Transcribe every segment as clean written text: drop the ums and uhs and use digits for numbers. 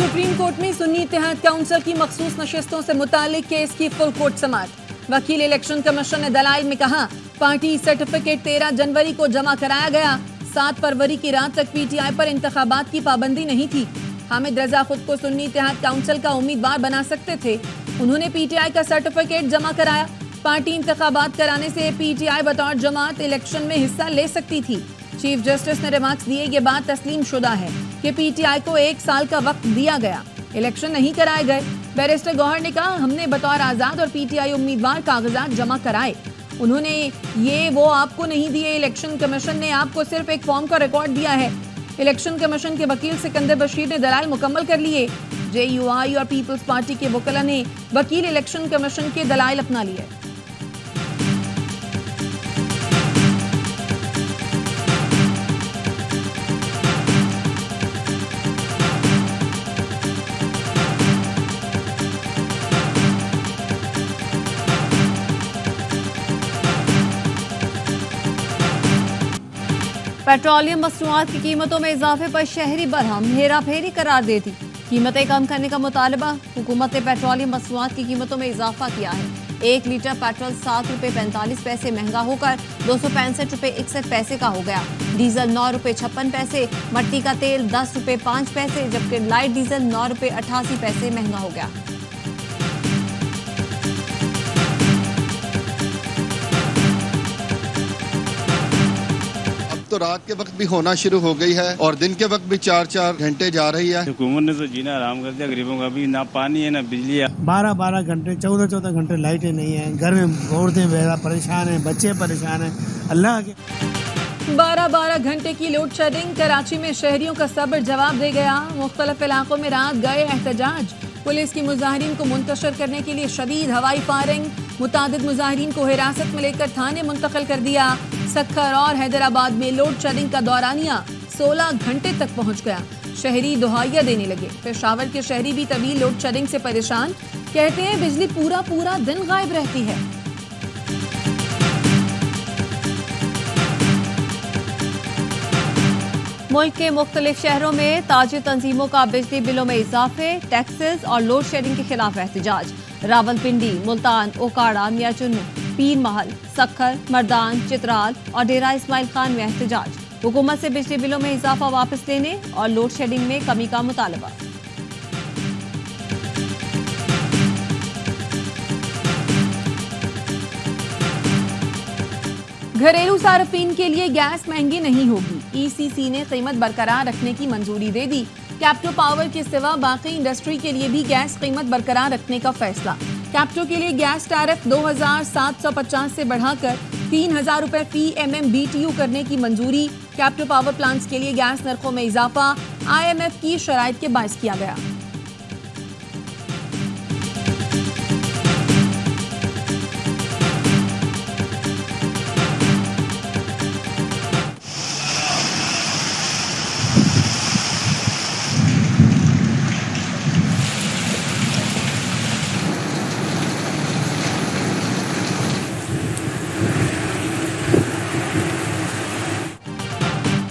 Supreme court में सुन्नी इत्तेहाद council की मखसूस नशिस्तों से मुतालिक केस की फुल कोर्ट समाअत। वकील इलेक्शन कमीशन ने दलाइल में कहा, पार्टी सर्टिफिकेट 13 जनवरी को जमा कराया गया। 7 फरवरी की रात तक पीटीआई पर इंतखाबात की पाबंदी नहीं थी। हामिद रजा खुद को सुन्नी इत्तेहाद काउंसिल का उम्मीदवार बना सकते थे। उन्होंने पीटीआई का सर्टिफिकेट जमा कराया। पार्टी इंतखाबात कराने से पीटीआई बतौर जमात इलेक्शन में हिस्सा ले सकती थी। चीफ जस्टिस ने रिमार्क्स दिए, ये बात तस्लीम शुदा है कि पीटीआई को 1 साल का वक्त दिया गया, इलेक्शन नहीं कराए गए। बैरिस्टर गौहर ने कहा, हमने बतौर आजाद और पीटीआई उम्मीदवार कागजात जमा कराए। उन्होंने ये वो आपको नहीं दिए, इलेक्शन कमीशन ने आपको सिर्फ एक फॉर्म का रिकॉर्ड दिया है। इलेक्शन कमीशन के वकील सिकंदर बशीर ने दलाल मुकम्मल कर लिए। जेयूआई और पीपल्स पार्टी के वकला ने वकील इलेक्शन कमीशन के दलाइल अपना लिए। पेट्रोलियम मसनूआत की कीमतों में इजाफे पर शहरी बरहम हेरा फेरी करार देती। कीमतें कम करने का मुतालबा। हुकूमत ने पेट्रोलियम मसनूआत की कीमतों में इजाफा किया है। 1 लीटर पेट्रोल 7 रुपये 45 पैसे महंगा होकर 265 रुपये 61 पैसे का हो गया। डीजल 9 रुपये 56 पैसे, मट्टी का तेल 10 रुपये 5 पैसे, जबकि लाइट डीजल 9 रुपये 88 पैसे महंगा हो गया। तो रात के वक्त भी होना शुरू हो गई है और दिन के वक्त भी 4-4 घंटे जा रही है। हुकूमत ने तो जीना आराम कर दिया गरीबों का। भी ना पानी है ना बिजली है। 12-12 घंटे 14-14 घंटे लाइटें नहीं है। घर में औरतें परेशान हैं, बच्चे परेशान हैं। अल्लाह के 12-12 घंटे की लोड शेडिंग। कराची में शहरियों का सब्र जवाब दे गया। मुख्तलिफ इलाकों में रात गए एहतजाज। पुलिस की मुजाहिरीन को मुंतशिर करने के लिए शदीद हवाई फायरिंग। मुतादिद मुजाहिरीन को हिरासत में लेकर थाने मुंतकिल कर दिया। सक्खर और हैदराबाद में लोड शेडिंग का दौरानिया 16 घंटे तक पहुंच गया। शहरी दुहाइयां देने लगे। पेशावर के शहरी भी तवील लोड शेडिंग से परेशान। कहते हैं बिजली पूरा दिन गायब रहती है। मुल्क के मुख्तलिफ शहरों में ताजी तंजीमों का बिजली बिलों में इजाफे, टैक्सेस और लोड शेडिंग के खिलाफ एहतजाज। रावलपिंडी, मुल्तान, ओकाड़ा, मियाचुन्नू, पीर महल, सक्खर, मर्दान, चित्राल और डेरा इस्माइल खान में एहतजाज। हुकूमत से बिजली बिलों में इजाफा वापस लेने और लोड शेडिंग में कमी का मुतालबा। घरेलू सार्फिन के लिए गैस महंगी नहीं होगी। ईसीसी ने कीमत बरकरार रखने की मंजूरी दे दी। कैप्टो पावर के सिवा बाकी इंडस्ट्री के लिए भी गैस कीमत बरकरार रखने का फैसला। कैप्टो के लिए गैस टैरिफ 2750 से बढ़ाकर 3000 रुपए फी MMBTU करने की मंजूरी। कैप्टो पावर प्लांट्स के लिए गैस नरखों में इजाफा IMF की शराइत के बायस किया गया।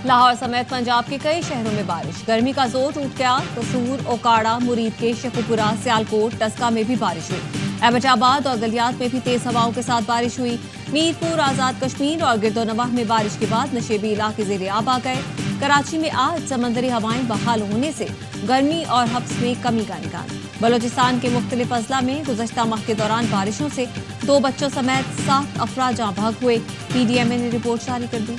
लाहौर समेत पंजाब के कई शहरों में बारिश। गर्मी का जोर टूट गया। कसूर, ओकाड़ा, मुरीद के शेखुपुरा, सियालकोट, टस्का में भी बारिश हुई। एबटाबाद और गलियात में भी तेज हवाओं के साथ बारिश हुई। मीरपुर, आजाद कश्मीर और गिरदोनवाह में बारिश के बाद नशेबी इलाके ज़ेरे आब आ गए। कराची में आज समंदरी हवाएं बहाल होने से गर्मी और हब्स में कमी का इम्कान। बलोचिस्तान के मुख्तलिफ अजला में गुज़श्ता माह के दौरान बारिशों से 2 बच्चों समेत 7 अफराद जाँ बहक हुए। PDMA ने रिपोर्ट जारी कर दी।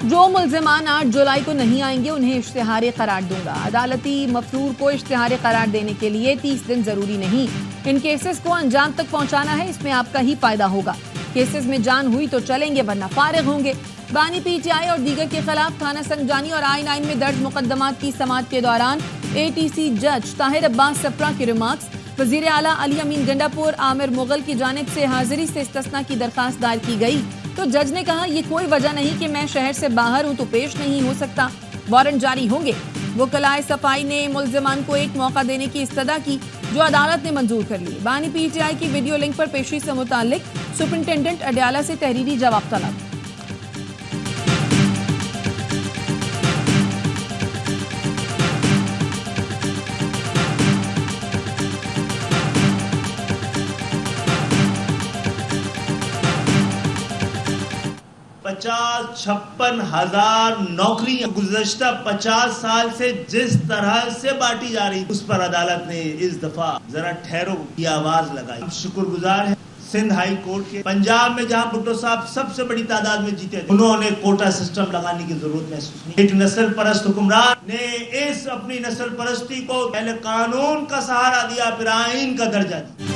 जो मुल्ज़िमान 8 जुलाई को नहीं आएंगे उन्हें इश्तिहारी करार दूंगा। अदालती मफरूर को इश्तिहारी करार देने के लिए 30 दिन जरूरी नहीं। इन केसेस को अंजाम तक पहुंचाना है, इसमें आपका ही फायदा होगा। केसेस में जान हुई तो चलेंगे वरना फारिग होंगे। बानी PTI और दीगर के खिलाफ थाना संगजानी और I9 में दर्ज मुकदमात की समाअत के दौरान ATC जज ताहिर अब्बास सप्रा के रिमार्क्स। वजीर आला अली अमीन गंडापुर आमिर मुगल की जानिब से हाजिरी से इस्तिस्ना की दरखास्त दायर की गई तो जज ने कहा, ये कोई वजह नहीं कि मैं शहर से बाहर हूं तो पेश नहीं हो सकता। वारंट जारी होंगे। वकलाए सफाई ने मुल्जिमान को एक मौका देने की इस्तदा की, जो अदालत ने मंजूर कर ली। बानी पीटीआई की वीडियो लिंक पर पेशी से मुतालिक सुपरिंटेंडेंट अडयाला से तहरीरी जवाब तलब। पचास 56,000 नौकरियां गुज़श्ता 50 साल से जिस तरह से बांटी जा रही, उस पर अदालत ने इस दफा जरा ठहरो की आवाज लगाई। शुक्रगुजार है सिंध हाई कोर्ट के। पंजाब में जहां भुट्टो साहब सबसे बड़ी तादाद में जीते थे, उन्होंने कोटा सिस्टम लगाने की जरूरत महसूस नहीं। एक नस्ल परस्त हुक्मरान ने इस अपनी नस्ल परस्ती को पहले कानून का सहारा दिया, फिर आईन का दर्जा दिया।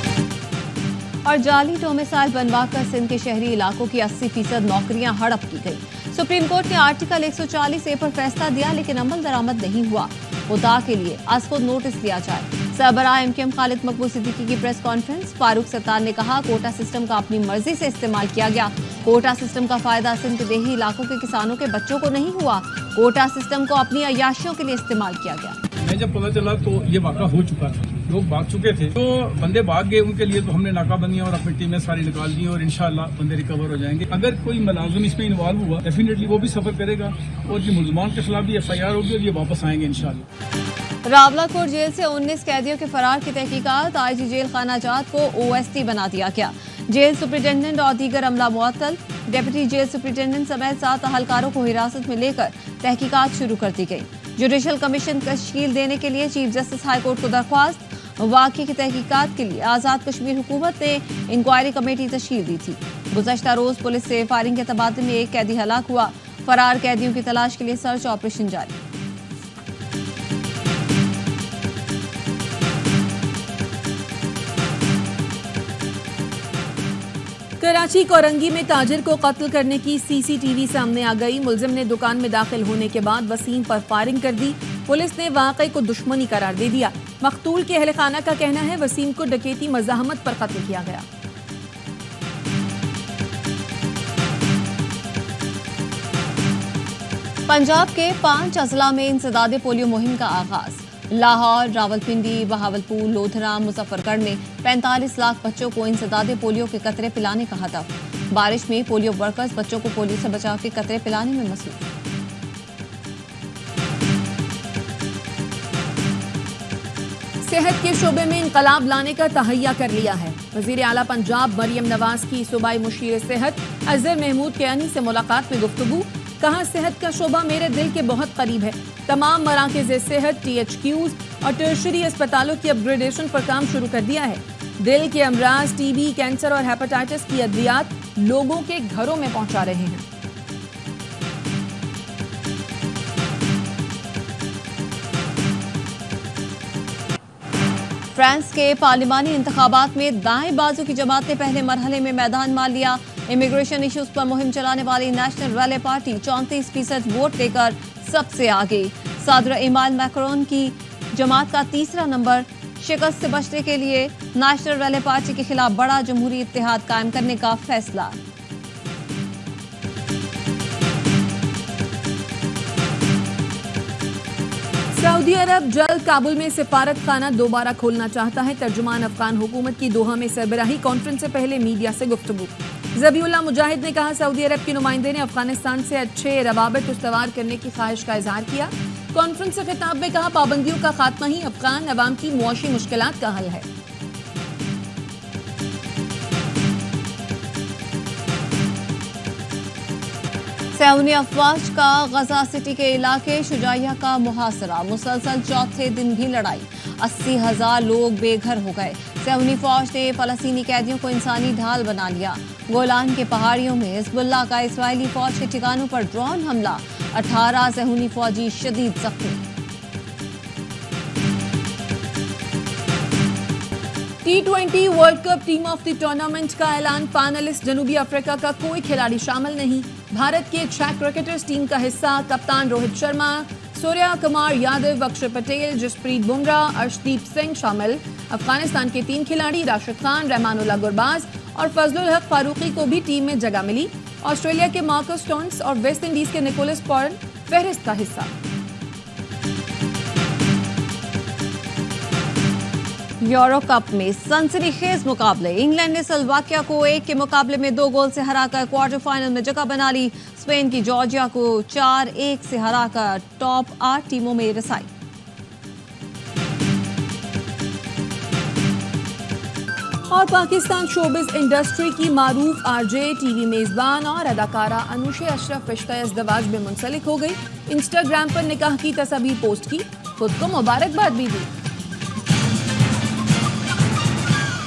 और जाली डोमिसाइल बनवाकर सिंध के शहरी इलाकों की 80% नौकरियां हड़प की गई। सुप्रीम कोर्ट ने आर्टिकल 140A पर फैसला दिया, लेकिन अमल दरामद नहीं हुआ। मुद्दा के लिए आज को नोटिस दिया जाए। सरबराह एमकेएम खालिद मकबूल सिद्दीकी की प्रेस कॉन्फ्रेंस। फारूक सत्तार ने कहा, कोटा सिस्टम का अपनी मर्जी से इस्तेमाल किया गया। कोटा सिस्टम का फायदा सिंध के देही इलाकों के किसानों के बच्चों को नहीं हुआ। कोटा सिस्टम को अपनी अय्याशियों के लिए इस्तेमाल किया गया। मैं जब पता चला तो ये वाक़ा हो चुका था, लोग भाग चुके थे, तो बंदे भाग गए। उनके लिए तो हमने नाकाबंदियां और अपनी टीमें सारी निकाल दी और इंशाल्लाह बंदे रिकवर हो जाएंगे। अगर कोई मुलाजिम इसमें इन्वॉल्व हुआ, डेफिनेटली वो भी सफर करेगा और ये मुल्ज़िमान के खिलाफ भी FIR होगी और ये वापस आएंगे इंशाल्लाह। रावलाकोट जेल से 19 कैदियों के फरार की तहकीकात। IG जेल खाना जात को OST बना दिया गया। जेल सुपरिटेंडेंट और दीगर अमला मुअत्तल। डिप्टी जेल सुपरिटेंडेंट समेत 7 अहलकारों को हिरासत में लेकर तहकीकात शुरू कर दी गई। जुडिशल कमीशन तश्कील देने के लिए चीफ जस्टिस हाई कोर्ट को दरख्वास्त। वाक़े की तहकीकात के लिए आज़ाद कश्मीर हुकूमत ने इंक्वायरी कमेटी तश्कील दी थी। गुज़श्ता रोज पुलिस से फायरिंग के तबादले में एक कैदी हलाक हुआ। फरार कैदियों की तलाश के लिए सर्च ऑपरेशन जारी। कराची कोरंगी में ताजिर को कत्ल करने की CCTV सामने आ गई। मुल्जिम ने दुकान में दाखिल होने के बाद वसीम पर फायरिंग कर दी। पुलिस ने वाक़े को दुश्मनी करार दे दिया। मकतूल के अहले खाना का कहना है वसीम को डकैती मज़ाहमत पर कत्ल किया गया। पंजाब के 5 अजला में इंसदादे पोलियो मुहिम का आगाज। लाहौर, रावलपिंडी, बहावलपुर, लोधरा, मुजफ्फरगढ़ में 45 लाख बच्चों को इंसदादे पोलियो के कतरे पिलाने का हदफ। बारिश में पोलियो वर्कर्स बच्चों को पोलियो से बचाव के कतरे पिलाने में मसरूफ। सेहत के शोबे में इंकलाब लाने का तहैया कर लिया है। वजीर आला पंजाब मरियम नवाज की सूबाई मुशीर सेहत अजहर महमूद कियानी से मुलाकात में गुफ्तगू। कहा, सेहत का शोबा मेरे दिल के बहुत करीब है। तमाम मराकज़ सेहत, THQs और टर्शरी अस्पतालों की अपग्रेडेशन पर काम शुरू कर दिया है। दिल के अमराज, TB, कैंसर और हेपेटाइटिस की अद्वियात लोगों के घरों में पहुंचा रहे हैं। फ्रांस के पार्लिमानी इंतखाबात में दाएं बाजू की जमात ने पहले मरहले में मैदान मार लिया। इमिग्रेशन इश्यूज पर मुहिम चलाने वाली नेशनल रैली पार्टी 34% वोट लेकर सबसे आगे। सदर इमानुएल मैक्रोन की जमात का तीसरा नंबर। शिकस्त से बचने के लिए नेशनल रैली पार्टी के खिलाफ बड़ा जमहूरी इत्तेहाद कायम करने का फैसला। सऊदी अरब जल्द काबुल में सिफारत खाना दोबारा खोलना चाहता है। तर्जुमान अफगान हुकूमत की दोहा में सरबराही कॉन्फ्रेंस से पहले मीडिया से गुफ्तगू। ज़बीउल्लाह मुजाहिद ने कहा, सऊदी अरब के नुमाइंदे ने अफगानिस्तान से अच्छे रवाबित उस्तवार करने की ख्वाहिश का इजहार किया। कॉन्फ्रेंस से खिताब में कहा, पाबंदियों का खात्मा ही अफगान अवाम की मुआशी मुश्किलात का हल है। सैऊनी अफवाज का गजा सिटी के इलाके शुजाइया का मुहासरा। मुसलसल चौथे दिन भी लड़ाई। 80,000 लोग बेघर हो गए। सैऊनी फौज ने फलस्तीनी कैदियों को इंसानी ढाल बना लिया। गोलान के पहाड़ियों में हिजबुल्लाह का इस्राएली फौज के ठिकानों पर ड्रोन हमला। 18 सैऊनी फौजी शदीद जख्मी। T20 world cup team of the tournament का ऐलान। फाइनलिस्ट जनूबी अफ्रीका का कोई खिलाड़ी शामिल नहीं। भारत के 6 क्रिकेटर्स टीम का हिस्सा। कप्तान रोहित शर्मा, सूर्या कुमार यादव, अक्षर पटेल, जसप्रीत बुमराह, अर्शदीप सिंह शामिल। अफगानिस्तान के 3 खिलाड़ी राशिद खान, रहमानुल्लाह गुरबाज और फजलुल हक फारूकी को भी टीम में जगह मिली। ऑस्ट्रेलिया के मार्कस स्टोन्स और वेस्ट इंडीज के निकोलस पॉर्न फहरिस्त का हिस्सा। यूरो कप में सनसनीखेज मुकाबले। इंग्लैंड ने स्लोवाकिया को 1 के मुकाबले में 2 गोल से हराकर क्वार्टर फाइनल में जगह बना ली। स्पेन की जॉर्जिया को 4-1 से हराकर टॉप 8 टीमों में रसाई। और पाकिस्तान शोबिज इंडस्ट्री की मारूफ आरजे, टीवी मेजबान और अदाकारा अनुशे अशरफ रिश्ता इज़्दिवाज में मुंसलिक हो गई। इंस्टाग्राम पर निकाह की तस्वीर पोस्ट की, खुद को मुबारकबाद भी दी।